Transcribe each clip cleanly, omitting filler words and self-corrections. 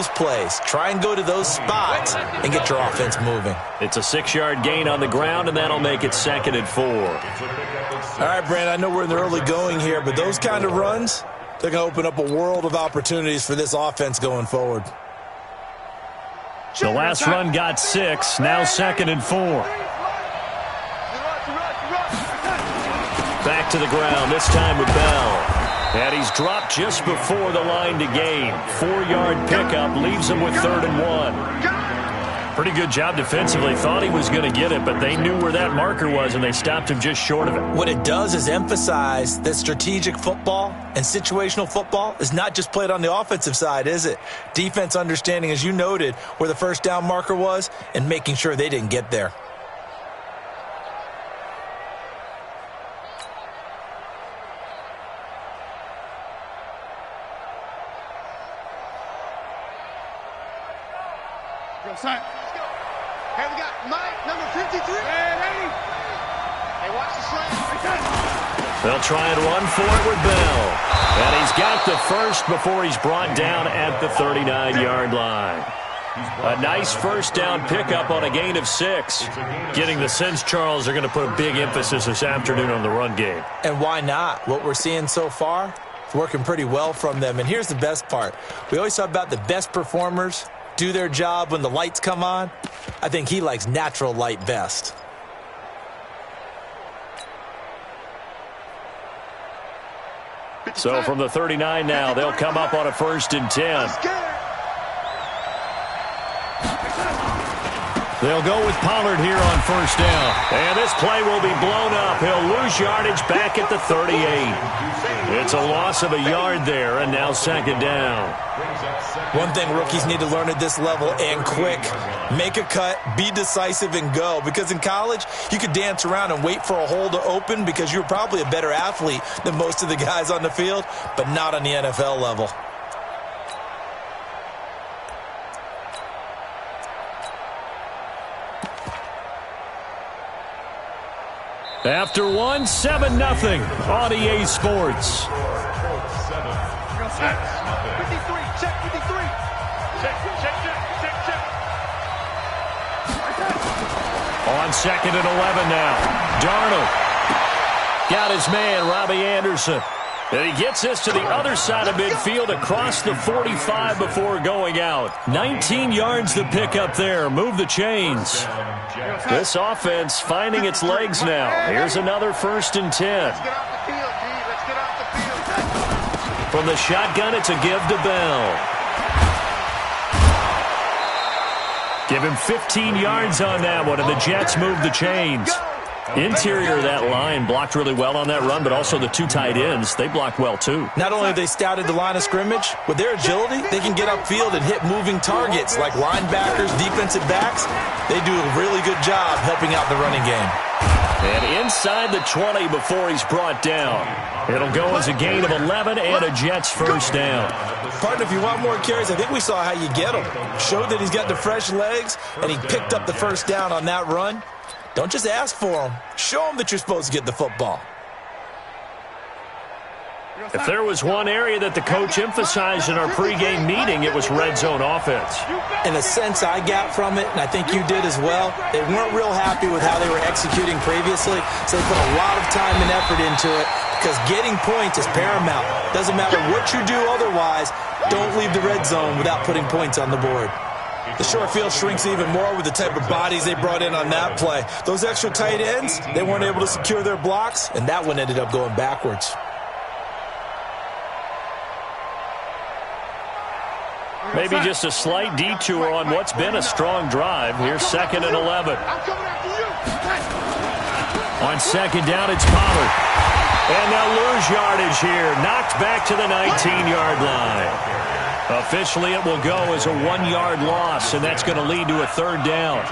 those plays. Try and go to those spots and get your offense moving. It's a 6-yard gain on the ground, and that'll make it 2nd and 4. All right, Brandon, I know we're in the early going here, but those kind of runs, they're going to open up a world of opportunities for this offense going forward. The last run got 6, now 2nd and 4. Back to the ground, this time with Bell. And he's dropped just before the line to gain. 4-yard pickup leaves him with 3rd and 1. Pretty good job defensively. Thought he was going to get it, but they knew where that marker was, and they stopped him just short of it. What it does is emphasize that strategic football and situational football is not just played on the offensive side, is it? Defense understanding, as you noted, where the first down marker was and making sure they didn't get there. Let's go. Hey, we got Mike, number 53. Hey, watch the slant. They'll try and run for it with Bell. And he's got the first before he's brought down at the 39-yard line. A nice first down pickup on a gain of 6. Getting the sense, Charles, are going to put a big emphasis this afternoon on the run game. And why not? What we're seeing so far is working pretty well from them. And here's the best part. We always talk about the best performers do their job when the lights come on. I think he likes natural light best. So from the 39 now, they'll come up on a 1st and 10. They'll go with Pollard here on 1st down. And this play will be blown up. He'll lose yardage back at the 38. It's a loss of a yard there, and now 2nd down. One thing rookies need to learn at this level, and quick, make a cut, be decisive, and go. Because in college, you could dance around and wait for a hole to open because you're probably a better athlete than most of the guys on the field, but not on the NFL level. After 1, 7-0 on EA Sports. 53, check 53. Check. On 2nd and 11 now. Darnold got his man, Robbie Anderson. And he gets this to the other side of midfield across the 45 before going out. 19 yards to pick up there. Move the chains. This offense finding its legs now. Here's another 1st and 10. Let's get off the field, G. Let's get off the field. From the shotgun, it's a give to Bell. Give him 15 yards on that one, and the Jets move the chains. Interior of that line blocked really well on that run, but also the 2 tight ends, they blocked well too. Not only have they scouted the line of scrimmage, with their agility, they can get upfield and hit moving targets like linebackers, defensive backs. They do a really good job helping out the running game. And inside the 20 before he's brought down. It'll go as a gain of 11 and a Jets 1st down. Partner, if you want more carries, I think we saw how you get them. Showed that he's got the fresh legs, and he picked up the 1st down on that run. Don't just ask for them. Show them that you're supposed to get the football. If there was one area that the coach emphasized in our pregame meeting, it was red zone offense. In a sense I got from it, and I think you did as well, they weren't real happy with how they were executing previously, so they put a lot of time and effort into it because getting points is paramount. Doesn't matter what you do otherwise, don't leave the red zone without putting points on the board. The short field shrinks even more with the type of bodies they brought in on that play. Those extra tight ends, they weren't able to secure their blocks, and that one ended up going backwards. Maybe just a slight detour on what's been a strong drive. Here's 2nd and 11. On 2nd down, it's Pollard. And they'll lose yardage here. Knocked back to the 19-yard line. Officially, it will go as a 1-yard loss, and that's going to lead to a 3rd down.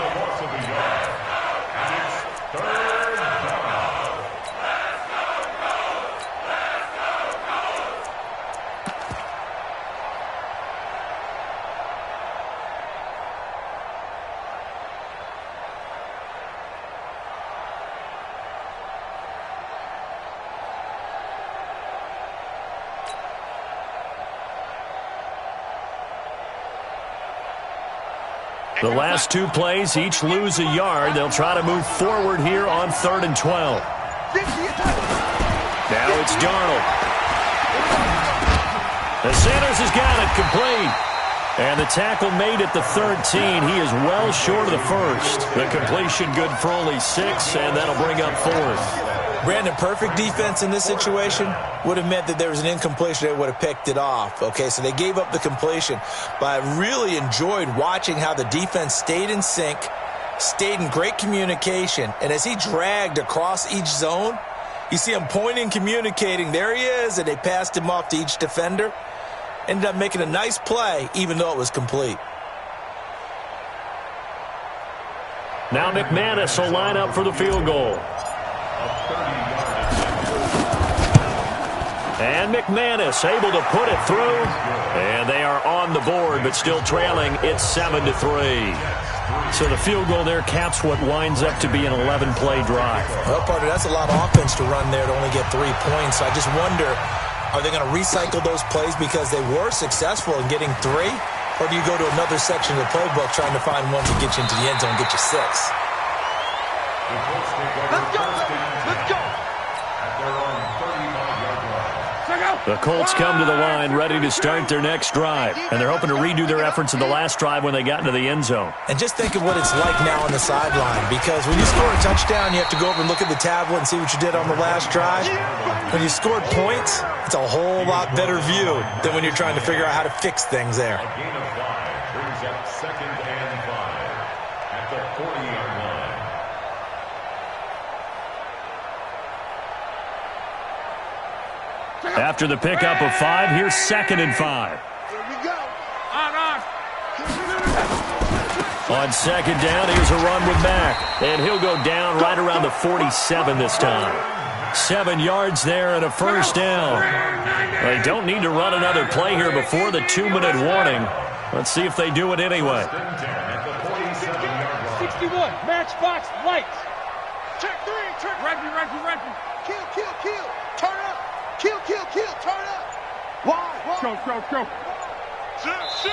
The last two plays each lose a yard. They'll try to move forward here on 3rd and 12. Now it's Darnold. The Sanders has got it complete. And the tackle made at the 13. He is well short of the first. The completion good for only 6, and that'll bring up 4th. Brandon, perfect defense in this situation would have meant that there was an incompletion. They would have picked it off. Okay, so they gave up the completion. But I really enjoyed watching how the defense stayed in sync, stayed in great communication. And as he dragged across each zone, you see him pointing, communicating. There he is, and they passed him off to each defender. Ended up making a nice play, even though it was complete. Now McManus will line up for the field goal. And McManus able to put it through. And they are on the board, but still trailing. It's 7-3. So the field goal there caps what winds up to be an 11-play drive. Well, partner, that's a lot of offense to run there to only get 3 points. I just wonder, are they going to recycle those plays because they were successful in getting 3? Or do you go to another section of the playbook trying to find one to get you into the end zone and get you 6? Let's go. Let's go. The Colts come to the line ready to start their next drive. And they're hoping to redo their efforts in the last drive when they got into the end zone. And just think of what it's like now on the sideline. Because when you score a touchdown, you have to go over and look at the tablet and see what you did on the last drive. When you scored points, it's a whole lot better view than when you're trying to figure out how to fix things there. A gain of 5 brings up 2nd and 5 at the 40-yard line. After the pickup of 5, here's 2nd and 5. Here we go. On 2nd down, here's a run with Mack. And he'll go down right around the 47 this time. 7 yards there and a first down. They don't need to run another play here before the 2-minute warning. Let's see if they do it anyway. 61, matchbox, lights. Check 3, check. Rugby. Kill. Turn up. Kill. Turn up. Why? Go.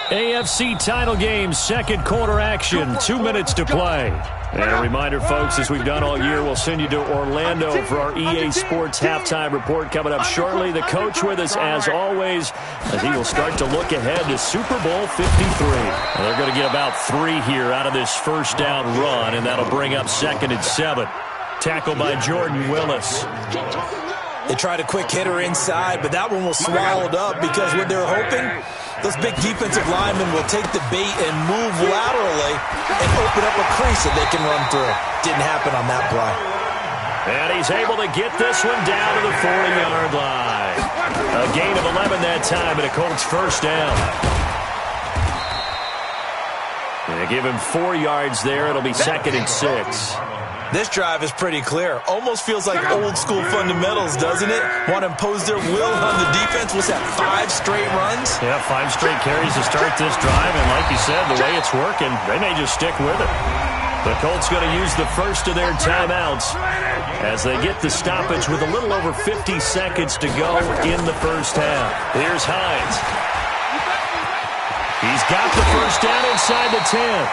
AFC title game, 2nd quarter action, 2 minutes to play. And a reminder, folks, as we've done all year, we'll send you to Orlando for our EA Sports halftime report coming up shortly. The coach with us, as always, as he will start to look ahead to Super Bowl 53. And they're going to get about 3 here out of this first down run, and that'll bring up 2nd and 7. Tackled by Jordan Willis. They tried a quick hitter inside, but that one was swallowed up because what they're hoping, those big defensive linemen will take the bait and move laterally and open up a crease that they can run through. Didn't happen on that play. And he's able to get this one down to the 40-yard line. A gain of 11 that time, and a Colts first down. They give him 4 yards there. It'll be 2nd and 6. This drive is pretty clear. Almost feels like old school fundamentals, doesn't it? Want to impose their will on the defense. What's that, 5 straight runs? Yeah, 5 straight carries to start this drive. And like you said, the way it's working, they may just stick with it. The Colts going to use the first of their timeouts as they get the stoppage with a little over 50 seconds to go in the first half. Here's Hines. He's got the first down inside the 10.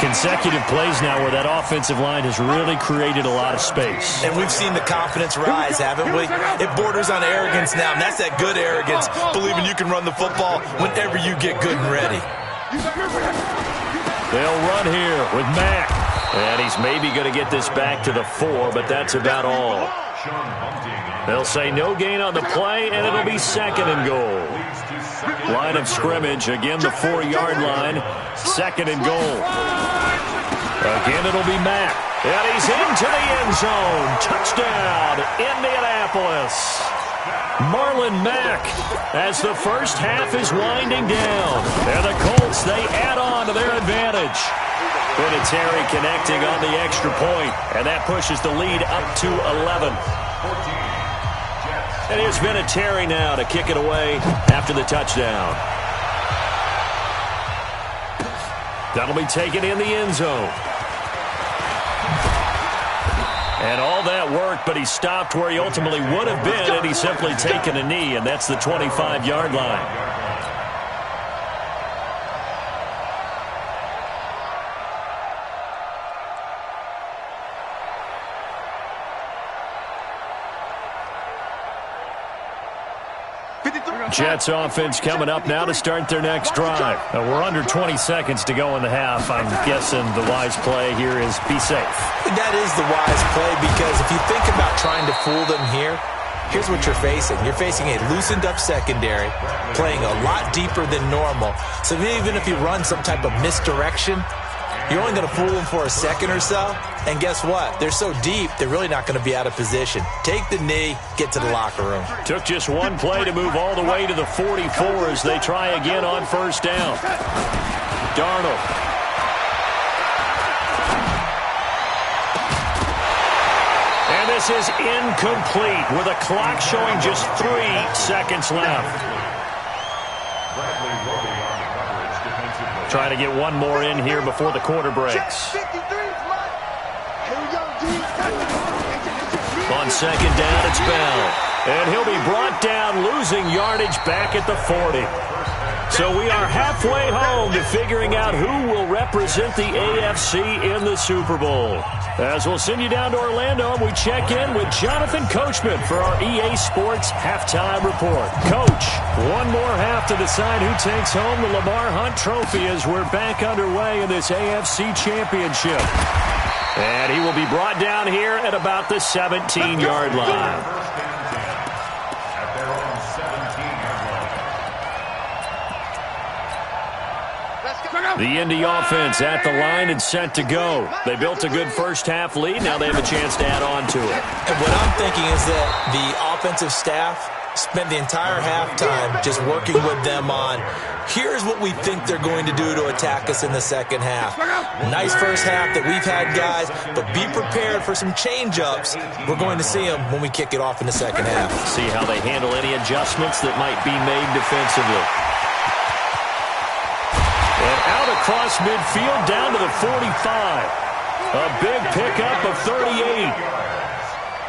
Consecutive plays now where that offensive line has really created a lot of space. And we've seen the confidence rise, haven't we? It borders on arrogance now, and that's that good arrogance, believing you can run the football whenever you get good and ready. They'll run here with Mack. And he's maybe going to get this back to the 4, but that's about all. They'll say no gain on the play, and it'll be 2nd and goal. Line of scrimmage, again the 4-yard line, 2nd and goal. Again, it'll be Mack. And he's into the end zone. Touchdown, Indianapolis. Marlon Mack as the first half is winding down. And the Colts, they add on to their advantage. Vinatieri connecting on the extra point, and that pushes the lead up to 11. And here's Vinatieri now to kick it away after the touchdown. That'll be taken in the end zone. And all that worked, but he stopped where he ultimately would have been had he simply taken a knee, and that's the 25-yard line. Jets offense coming up now to start their next drive. We're under 20 seconds to go in the half. I'm guessing the wise play here is be safe. That is the wise play, because if you think about trying to fool them here, here's what you're facing. You're facing a loosened up secondary, playing a lot deeper than normal. So even if you run some type of misdirection, you're only going to fool them for a second or so. And guess what? They're so deep, they're really not going to be out of position. Take the knee, get to the locker room. Took just one play to move all the way to the 44 as they try again on first down. Darnold. And this is incomplete with a clock showing just 3 seconds left. Trying to get one more in here before the quarter breaks. On second down, it's Bell. And he'll be brought down, losing yardage back at the 40. So we are halfway home to figuring out who will represent the AFC in the Super Bowl. As we'll send you down to Orlando, and we check in with Jonathan Coachman for our EA Sports Halftime Report. Coach, one more half to decide who takes home the Lamar Hunt Trophy as we're back underway in this AFC Championship. And he will be brought down here at about the 17-yard line. The Indy offense at the line and set to go. They built a good first-half lead. Now they have a chance to add on to it. And what I'm thinking is that the offensive staff spent the entire halftime just working with them on, here's what we think they're going to do to attack us in the second half. Nice first half that we've had, guys, but be prepared for some change-ups. We're going to see them when we kick it off in the second half. See how they handle any adjustments that might be made defensively. And out across midfield down to the 45. A big pickup of 38.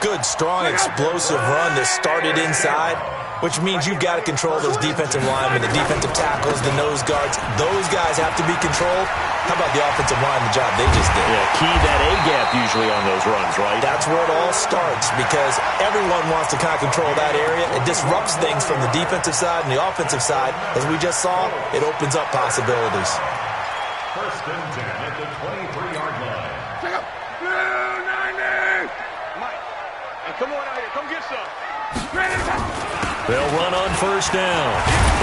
Good, strong, explosive run that started inside, which means you've got to control those defensive linemen, the defensive tackles, the nose guards. Those guys have to be controlled. How about the offensive line, the job they just did? Yeah, key that A-gap usually on those runs, right? That's where it all starts, because everyone wants to kind of control that area. It disrupts things from the defensive side and the offensive side. As we just saw, it opens up possibilities. First and 10 at the 23-yard line. Check up. Blue 90. Mike, hey, come on out here. Come get some. They'll run on first down.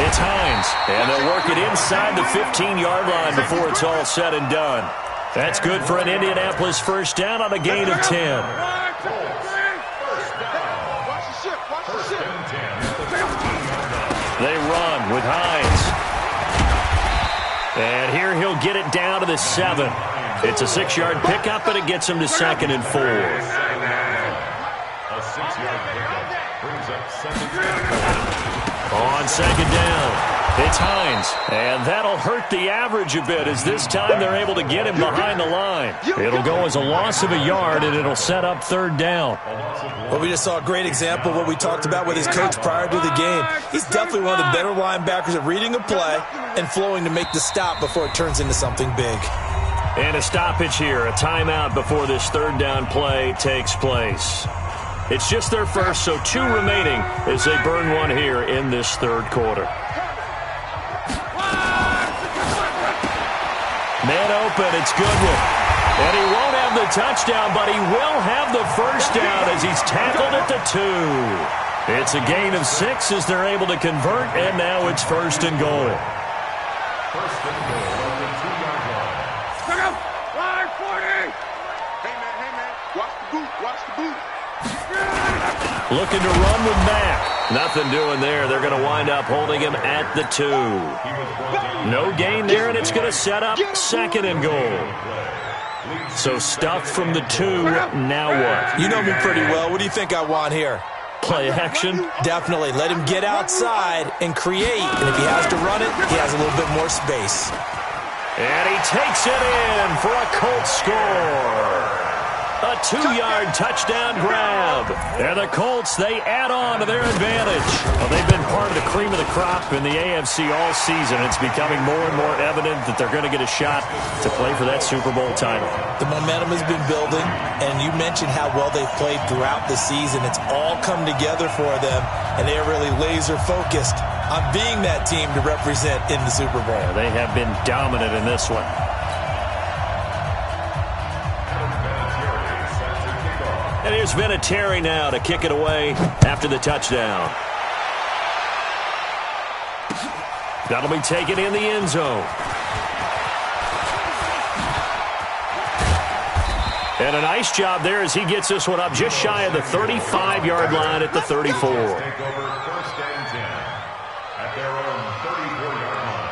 It's Hines, and they'll work it inside the 15-yard line before it's all said and done. That's good for an Indianapolis first down on a gain of 10. Watch the ship. Watch the ship. They run with Hines. And here he'll get it down to the 7. It's a 6-yard pickup, and it gets him to 2nd and 4. A 6-yard pickup brings up second down. On second down, it's Hines. And that'll hurt the average a bit, as this time they're able to get him behind the line. It'll go as a loss of a yard, and it'll set up 3rd down. Well, we just saw a great example of what we talked about with his coach prior to the game. He's definitely one of the better linebackers at reading a play and flowing to make the stop before it turns into something big. And a stoppage here, a timeout before this 3rd down play takes place. It's just their first, so 2 remaining as they burn one here in this 3rd quarter. Man open, it's Goodwin. And he won't have the touchdown, but he will have the first down as he's tackled at the 2. It's a gain of 6 as they're able to convert, and now it's 1st and goal. First and goal on the 2-yard line. Check up. Line 40. Hey, man. Watch the boot. Watch the boot. Looking to run with Mack. Nothing doing there. They're going to wind up holding him at the 2. No gain there, and it's going to set up 2nd and goal. So stuffed from the 2, now what? You know me pretty well. What do you think I want here? Play action? Definitely. Let him get outside and create. And if he has to run it, he has a little bit more space. And he takes it in for a Colts score. A 2-yard touchdown grab. And the Colts, they add on to their advantage. Well, they've been part of the cream of the crop in the AFC all season. It's becoming more and more evident that they're going to get a shot to play for that Super Bowl title. The momentum has been building, and you mentioned how well they've played throughout the season. It's all come together for them, and they are really laser-focused on being that team to represent in the Super Bowl. Yeah, they have been dominant in this one. And here's Vinatieri now to kick it away after the touchdown. That'll be taken in the end zone. And a nice job there as he gets this one up just shy of the 35-yard line at the 34. Take over 1st and 10 at their own 34-yard line.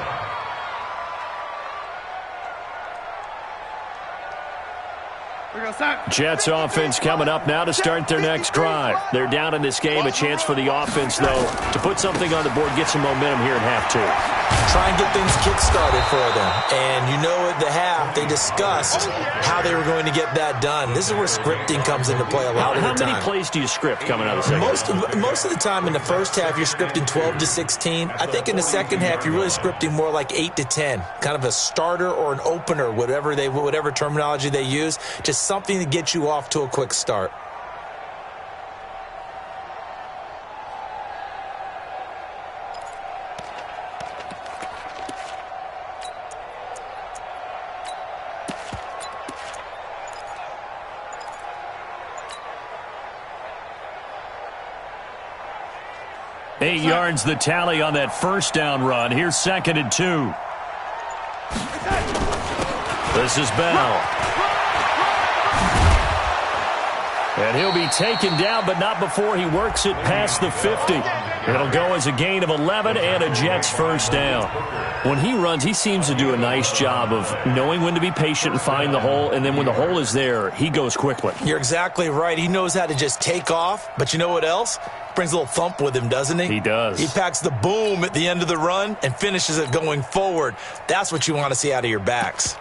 Jets offense coming up now to start their next drive. They're down in this game. A chance for the offense, though, to put something on the board, get some momentum here in half two. Try and get things kick-started for them. And you know at the half, they discussed how they were going to get that done. This is where scripting comes into play a lot of the time. How many plays do you script coming out of the second? Most of the time in the first half, you're scripting 12 to 16. I think in the second half, you're really scripting more like 8 to 10. Kind of a starter or an opener, whatever terminology they use. Just something to get you off to a quick start. Eight yards the tally on that first down run. Here's 2nd and 2. This is Bell. And he'll be taken down, but not before he works it past the 50. It'll go as a gain of 11 and a Jets first down. When he runs, he seems to do a nice job of knowing when to be patient and find the hole, and then when the hole is there, he goes quickly. You're exactly right. He knows how to just take off, but you know what else? Brings a little thump with him, doesn't he? He does. He packs the boom at the end of the run and finishes it going forward. That's what you want to see out of your backs.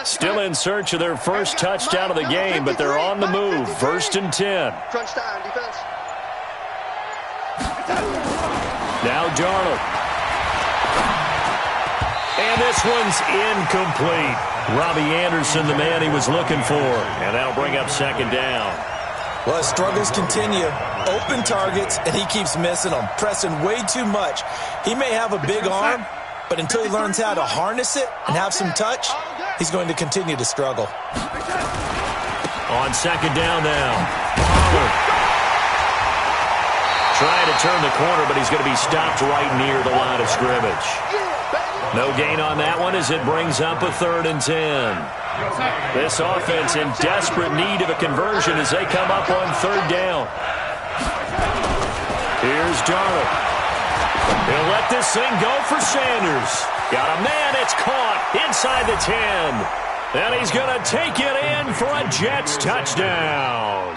Still in search of their first touchdown of the game, but they're on the move. 1st and 10. Crunch time, defense. Now Darnold. And this one's incomplete. Robbie Anderson, the man he was looking for. And that'll bring up 2nd down. Well, his struggles continue. Open targets, and he keeps missing them, pressing way too much. He may have a big arm, but until he learns how to harness it and have some touch, he's going to continue to struggle. On 2nd down now. Pollard. Trying to turn the corner, but he's going to be stopped right near the line of scrimmage. No gain on that one as it brings up a 3rd and 10. This offense in desperate need of a conversion as they come up on 3rd down. Here's Darnold. He'll let this thing go for Sanders. Got a man, it's caught inside the 10. And he's going to take it in for a Jets touchdown.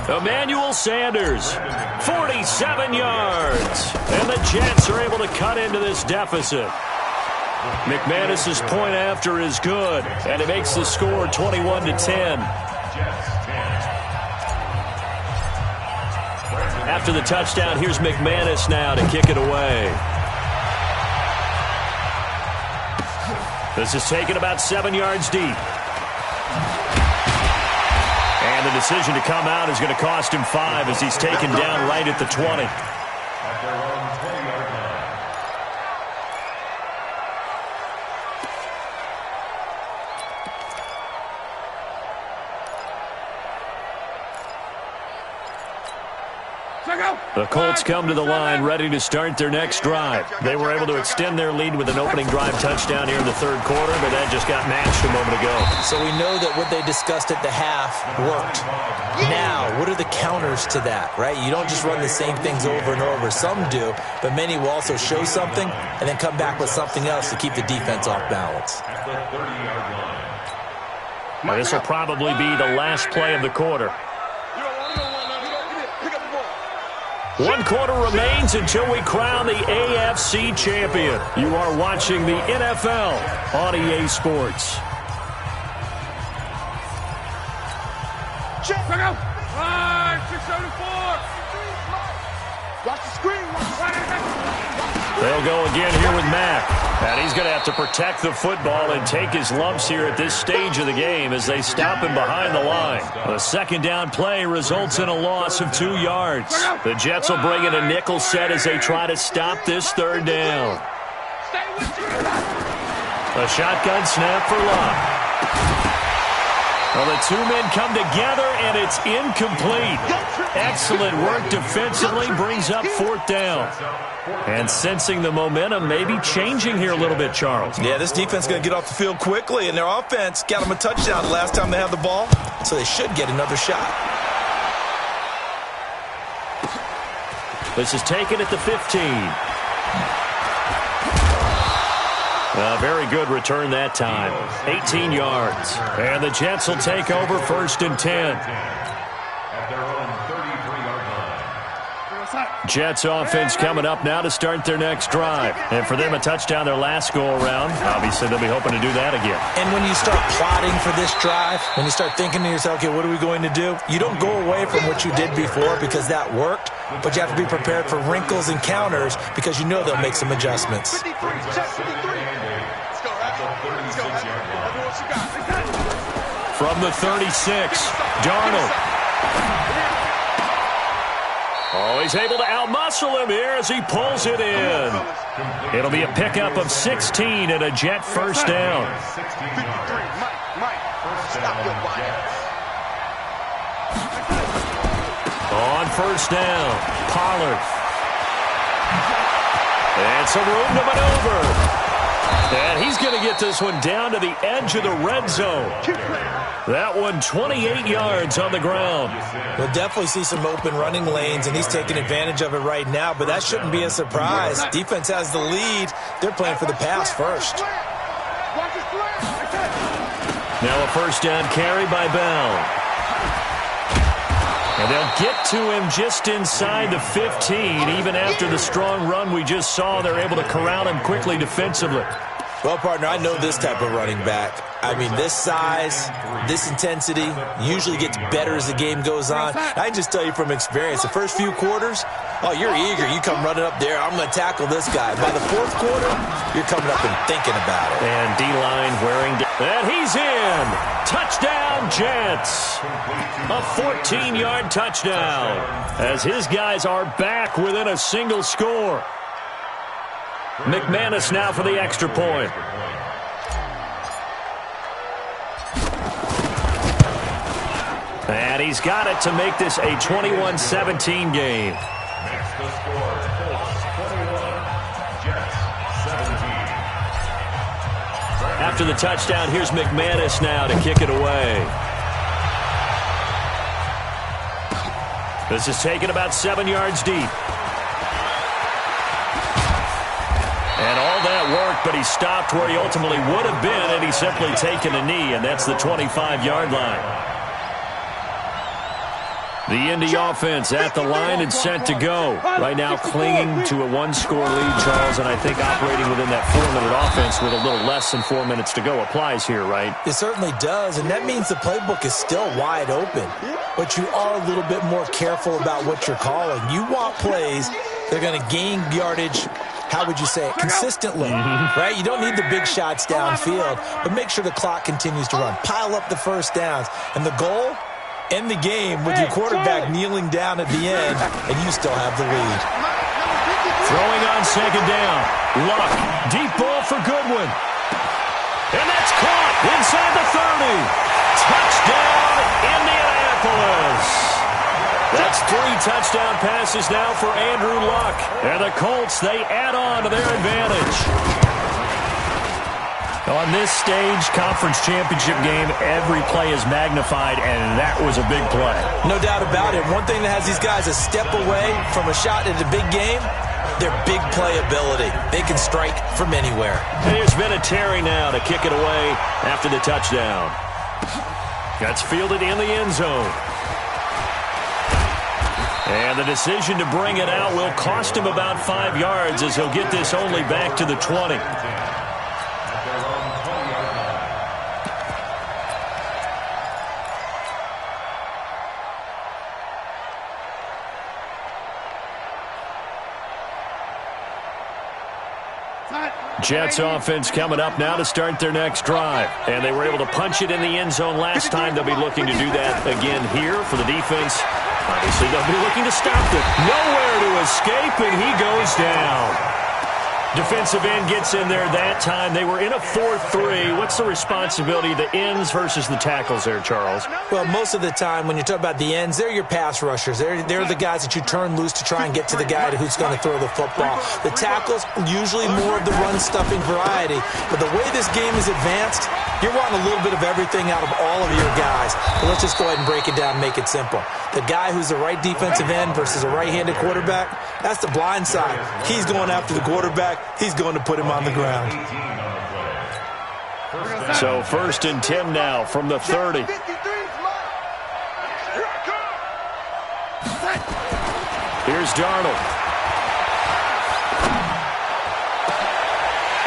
Emmanuel Sanders, 47 yards. And the Jets are able to cut into this deficit. McManus's point after is good, and it makes the score 21 to 10. After the touchdown, here's McManus now to kick it away. This is taken about 7 yards deep. And the decision to come out is going to cost him 5 as he's taken down right at the 20. The Colts come to the line ready to start their next drive. They were able to extend their lead with an opening drive touchdown here in the 3rd quarter, but that just got matched a moment ago. So we know that what they discussed at the half worked. Now, what are the counters to that, right? You don't just run the same things over and over. Some do, but many will also show something and then come back with something else to keep the defense off balance. Now, this will probably be the last play of the quarter. 1 quarter remains until we crown the AFC champion. You are watching the NFL on EA Sports. Check. 674. Watch the screen. They'll go again here with Mack. And he's going to have to protect the football and take his lumps here at this stage of the game as they stop him behind the line. The second down play results in a loss of 2 yards. The Jets will bring in a nickel set as they try to stop this third down. A shotgun snap for Locke. Well, the two men come together, and it's incomplete. Excellent work defensively, brings up fourth down. And sensing the momentum maybe changing here a little bit, Charles. Yeah, this defense is going to get off the field quickly, and their offense got them a touchdown the last time they had the ball, so they should get another shot. This is taken at the 15. Very good return that time. 18 yards. And the Jets will take over 1st and 10. At their own 33-yard line. Jets offense coming up now to start their next drive. And for them, a touchdown their last go-around. Obviously, they'll be hoping to do that again. And when you start plotting for this drive, when you start thinking to yourself, okay, what are we going to do? You don't go away from what you did before because that worked, but you have to be prepared for wrinkles and counters because you know they'll make some adjustments. 53, check 53. From the 36, Darnold. Oh, he's able to outmuscle him here as he pulls it in. It'll be a pickup of 16 and a Jet first down. On first down, Pollard. And some room to maneuver. And he's going to get this one down to the edge of the red zone. That one 28 yards on the ground. We'll definitely see some open running lanes, and he's taking advantage of it right now, but that shouldn't be a surprise. Defense has the lead. They're playing for the pass first. Now a first down carry by Bell. And they'll get to him just inside the 15. Even after the strong run we just saw, they're able to corral him quickly defensively. Well, partner, I know this type of running back. I mean, this size, this intensity usually gets better as the game goes on. I just tell you from experience, the first few quarters, oh, you're eager. You come running up there, I'm going to tackle this guy. By the fourth quarter, you're coming up and thinking about it. And D-line wearing down. And he's in. Touchdown, Jets. A 14-yard touchdown as his guys are back within a single score. McManus now for the extra point. And he's got it to make this a 21-17 game. Next to score, Colts 21, Jets 17. After the touchdown, here's McManus now to kick it away. This is taken about 7 yards deep. And all that worked, but he stopped where he ultimately would have been, and he's simply taken a knee, and that's the 25-yard line. The Indy offense at the line and set to go. Right now clinging to a one-score lead, Charles, and I think operating within that 4-minute offense with a little less than 4 minutes to go applies here, right? It certainly does, and that means the playbook is still wide open. But you are a little bit more careful about what you're calling. You want plays that are going to gain yardage, how would you say it, consistently, right? You don't need the big shots downfield, but make sure the clock continues to run. Pile up the first downs. And the goal, end the game with your quarterback kneeling down at the end, and you still have the lead. Throwing on second down. Luck. Deep ball for Goodwin. And that's caught inside the 30. Touchdown, Indianapolis. That's 3 touchdown passes now for Andrew Luck. And the Colts, they add on to their advantage. On this stage, conference championship game, every play is magnified, and that was a big play. No doubt about it. One thing that has these guys a step away from a shot at a big game, their big play ability. They can strike from anywhere. And here's Vinatieri now to kick it away after the touchdown. That's fielded in the end zone. And the decision to bring it out will cost him about 5 yards as he'll get this only back to the 20. Jets offense coming up now to start their next drive. And they were able to punch it in the end zone last time. They'll be looking to do that again here for the defense. Obviously, they'll be looking to stop it. Nowhere to escape, and he goes down. Defensive end gets in there that time. They were in a 4-3. What's the responsibility of the ends versus the tackles there, Charles? Well, most of the time when you talk about the ends, they're your pass rushers. They're the guys that you turn loose to try and get to the guy who's going to throw the football. The tackles, usually more of the run-stuffing variety. But the way this game is advanced, you're wanting a little bit of everything out of all of your guys. But let's just go ahead and break it down and make it simple. The guy who's the right defensive end versus a right-handed quarterback, that's the blind side. He's going after the quarterback. He's going to put him on the ground. So 1st and 10 now from the 30. Here's Darnold.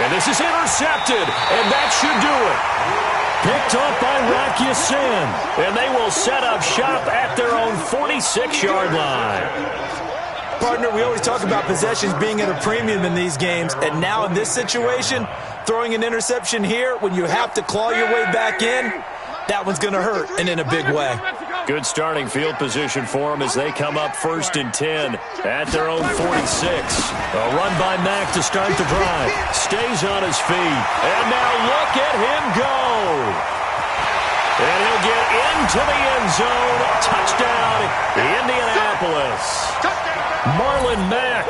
And this is intercepted, and that should do it. Picked up by Rocky Sin, and they will set up shop at their own 46-yard line. Partner, we always talk about possessions being at a premium in these games, and now in this situation, throwing an interception here when you have to claw your way back in, that one's going to hurt, and in a big way. Good starting field position for them as they come up 1st and 10 at their own 46. A run by Mack to start the drive. Stays on his feet, and now look at him go. And he'll get into the end zone. Touchdown, Indianapolis. Marlon Mack,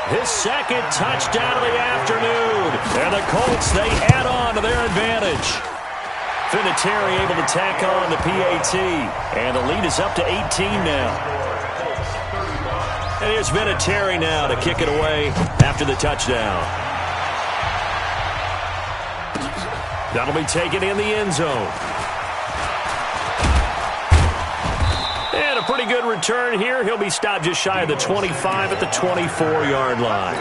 his second touchdown of the afternoon. And the Colts, they add on to their advantage. Vinatieri able to tack on the PAT. And the lead is up to 18 now. And here's Vinatieri now to kick it away after the touchdown. That'll be taken in the end zone. And a pretty good return here. He'll be stopped just shy of the 25 at the 24-yard line.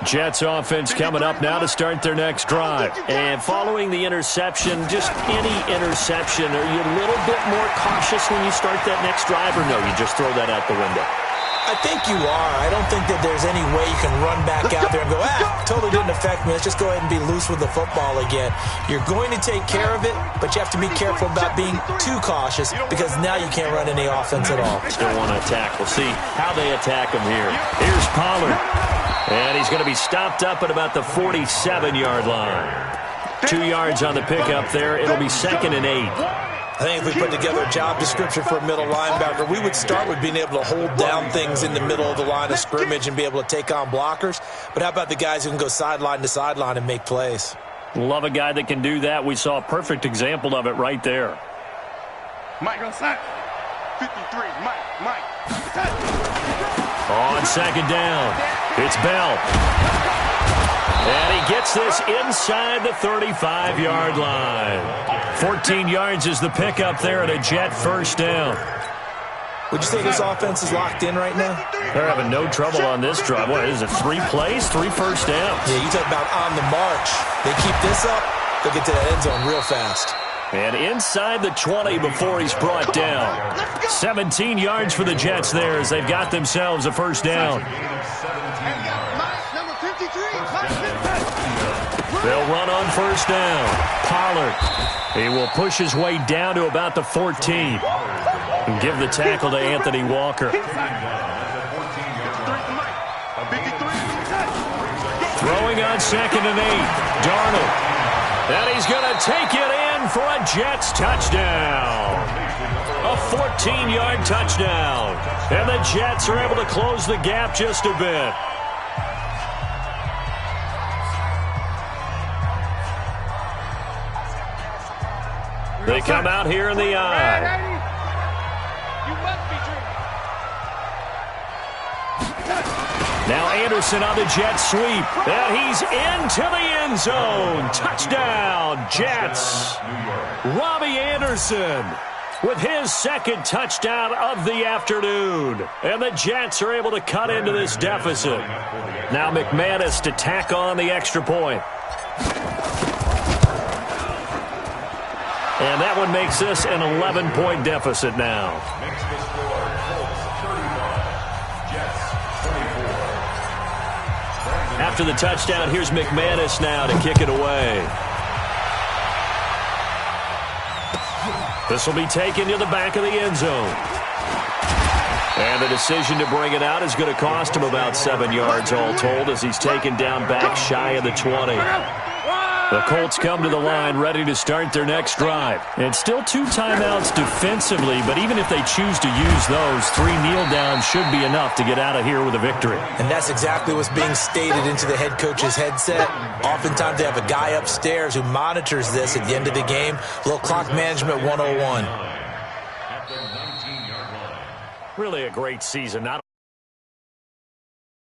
Jets offense coming up now to start their next drive. And following the interception, just any interception, are you a little bit more cautious when you start that next drive, or no, you just throw that out the window? I think you are. I don't think that there's any way you can run back out there and go, totally didn't affect me. Let's just go ahead and be loose with the football again. You're going to take care of it, but you have to be careful about being too cautious because now you can't run any offense at all. Still want to attack. We'll see how they attack him here. Here's Pollard. And he's going to be stopped up at about the 47-yard line. 2 yards on the pickup there. It'll be 2nd and 8. I think if we put together a job description for a middle linebacker, we would start with being able to hold down things in the middle of the line of scrimmage and be able to take on blockers. But how about the guys who can go sideline to sideline and make plays? Love a guy that can do that. We saw a perfect example of it right there. Mike on sack. 53, Mike. On 2nd down, it's Bell. And he gets this inside the 35-yard line. 14 yards is the pickup there at a Jet 1st down. Would you say this offense is locked in right now? They're having no trouble on this drive. What is it, 3 plays, 3 first downs? Yeah, you talk about on the march. They keep this up, they'll get to that end zone real fast. And inside the 20 before he's brought down. 17 yards for the Jets there as they've got themselves a 1st down. They'll run on 1st down. Pollard. He will push his way down to about the 14. And give the tackle to Anthony Walker. Throwing on 2nd and 8. Darnold. And he's going to take it in for a Jets touchdown. A 14-yard touchdown. And the Jets are able to close the gap just a bit. They come out here in the eye. Now Anderson on the jet sweep. And he's into the end zone. Touchdown, Jets. Robbie Anderson with his 2nd touchdown of the afternoon. And the Jets are able to cut into this deficit. Now McManus to tack on the extra point. And that one makes this an 11-point deficit now. Makes the score Colts 35, Jets 24. After the touchdown, here's McManus now to kick it away. This will be taken to the back of the end zone. And the decision to bring it out is going to cost him about 7 yards all told as he's taken down back shy of the 20. The Colts come to the line ready to start their next drive. And still 2 timeouts defensively, but even if they choose to use those, 3 kneel downs should be enough to get out of here with a victory. And that's exactly what's being stated into the head coach's headset. Oftentimes they have a guy upstairs who monitors this at the end of the game. A little clock management 101. Really a great season. Not